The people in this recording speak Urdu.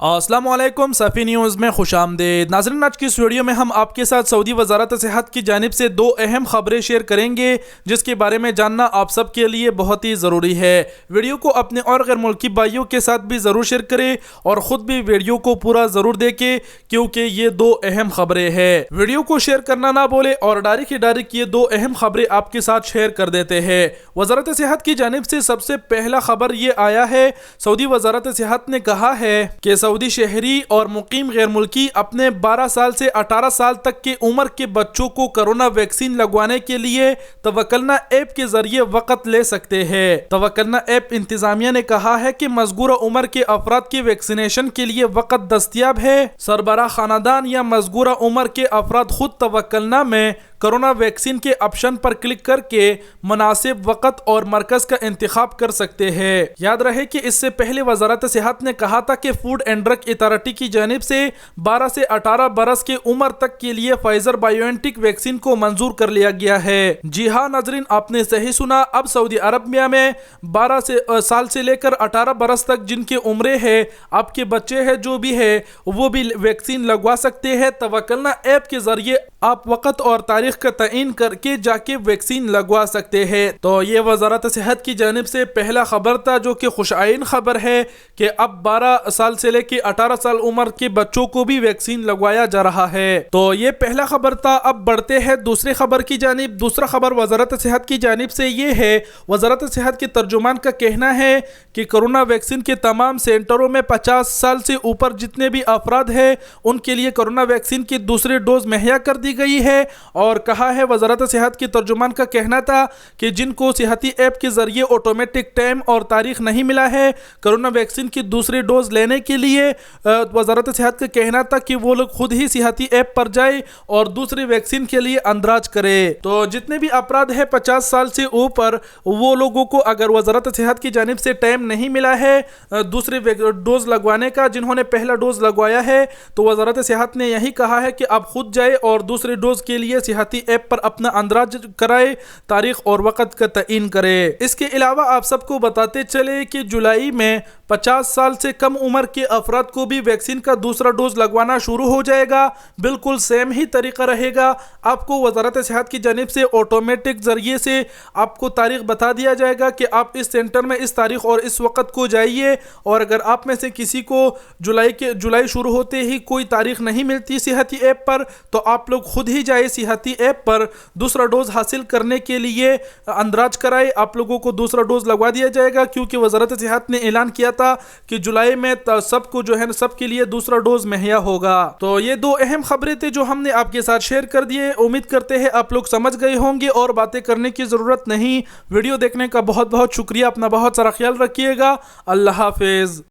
السلام علیکم صفی نیوز میں خوش آمدید ناظرین، آج کی اس ویڈیو میں ہم آپ کے ساتھ سعودی وزارت صحت کی جانب سے دو اہم خبریں شیئر کریں گے جس کے بارے میں جاننا آپ سب کے لیے بہت ہی ضروری ہے۔ ویڈیو کو اپنے اور غیر ملکی بھائیوں کے ساتھ بھی ضرور شیئر کریں اور خود بھی ویڈیو کو پورا ضرور دیکھیں کیونکہ یہ دو اہم خبریں ہیں۔ ویڈیو کو شیئر کرنا نہ بھولیں اور ڈائریکٹ یہ دو اہم خبریں آپ کے ساتھ شیئر کر دیتے ہیں۔ وزارت صحت کی جانب سے سب سے پہلا خبر یہ آیا ہے، سعودی وزارت صحت نے کہا ہے کہ سعودی شہری اور مقیم غیر ملکی اپنے 12 سال سے 18 سال تک کی عمر کے بچوں کو کرونا ویکسین لگوانے کے لیے توکلنا ایپ کے ذریعے وقت لے سکتے ہیں۔ توکلنا ایپ انتظامیہ نے کہا ہے کہ مذکورہ عمر کے افراد کی ویکسینیشن کے لیے وقت دستیاب ہے۔ سربراہ خاندان یا مذکورہ عمر کے افراد خود توکلنا میں کرونا ویکسین کے آپشن پر کلک کر کے مناسب وقت اور مرکز کا انتخاب کر سکتے ہیں۔ یاد رہے کہ اس سے پہلے وزارت صحت نے کہا تھا کہ فوڈ اینڈ ڈرگ اتھارٹی کی جانب سے 12 سے 18 برس کی عمر تک کے لیے فائزر بائیو این ٹیک ویکسین کو منظور کر لیا گیا ہے۔ جی ہاں ناظرین، آپ نے صحیح سنا، اب سعودی عربیہ میں 12 سال سے لے کر 18 برس تک جن کی عمریں ہیں، آپ کے بچے ہیں جو بھی ہے وہ بھی ویکسین لگوا سکتے ہیں۔ توکلنا ایپ کے ذریعے آپ وقت اور تاریخ کا تعین کر کے جا کے ویکسین لگوا سکتے ہیں۔ تو یہ وزارت صحت کی جانب سے پہلا خبر تھا جو کہ خوشائن خبر ہے کہ اب 12 سال سے لے کے 18 سال عمر کے بچوں کو بھی ویکسین لگوایا جا رہا ہے۔ تو یہ پہلا خبر تھا۔ اب بڑھتے ہیں دوسری خبر کی جانب۔ دوسرا خبر وزارت صحت کی جانب سے یہ ہے، وزارت صحت کے ترجمان کا کہنا ہے کہ کرونا ویکسین کے تمام سینٹروں میں 50 سال سے اوپر جتنے بھی افراد ہیں ان کے لیے کرونا ویکسین کی دوسری ڈوز مہیا کر دی گئی ہے، اور کہا ہے وزارت صحت کے ترجمان کا کہنا تھا کہ جن کو صحتی ایپ کے ذریعے آٹومیٹک ٹائم اور تاریخ نہیں ملا ہے کرونا ویکسین کی دوسری ڈوز لینے کے لیے، وزارت صحت کا کہنا تھا کہ وہ لوگ خود ہی صحتی ایپ پر جائے اور دوسری ویکسین کے لیے اندراج کرے۔ تو جتنے بھی افراد ہیں 50 سال سے اوپر، وہ لوگوں کو اگر وزارت صحت کی جانب سے ٹائم نہیں ملا ہے دوسری ڈوز لگوانے کا، جنہوں نے پہلا ڈوز لگوایا ہے، تو وزارت صحت نے یہی کہا ہے کہ آپ خود جائے اور دوسری ڈوز کے لیے صحتی ایپ پر اپنا اندراج کرائے، تاریخ اور وقت کا تعین کرے۔ اس کے علاوہ آپ سب کو بتاتے چلے کہ جولائی میں 50 سال سے کم عمر کے افراد کو بھی ویکسین کا دوسرا ڈوز لگوانا شروع ہو جائے گا۔ بالکل سیم ہی طریقہ رہے گا، آپ کو وزارت صحت کی جانب سے آٹومیٹک ذریعے سے آپ کو تاریخ بتا دیا جائے گا کہ آپ اس سینٹر میں اس تاریخ اور اس وقت کو جائیے، اور اگر آپ میں سے کسی کو جولائی شروع ہوتے ہی کوئی تاریخ نہیں ملتی صحتی ایپ پر، تو آپ لوگ خود ہی جائے صحتی ایپ پر دوسرا ڈوز حاصل کرنے کے لیے اندراج کرائے۔ آپ لوگوں کو دوسرا ڈوز لگوا دیا جائے گا، کیونکہ وزارت صحت نے اعلان کیا تھا کہ جولائی میں سب کو جو ہے سب کے لیے دوسرا ڈوز مہیا ہوگا۔ تو یہ دو اہم خبریں تھے جو ہم نے آپ کے ساتھ شیئر کر دیے۔ امید کرتے ہیں آپ لوگ سمجھ گئے ہوں گے اور باتیں کرنے کی ضرورت نہیں۔ ویڈیو دیکھنے کا بہت بہت شکریہ۔ اپنا بہت سارا خیال رکھیے گا۔ اللہ حافظ۔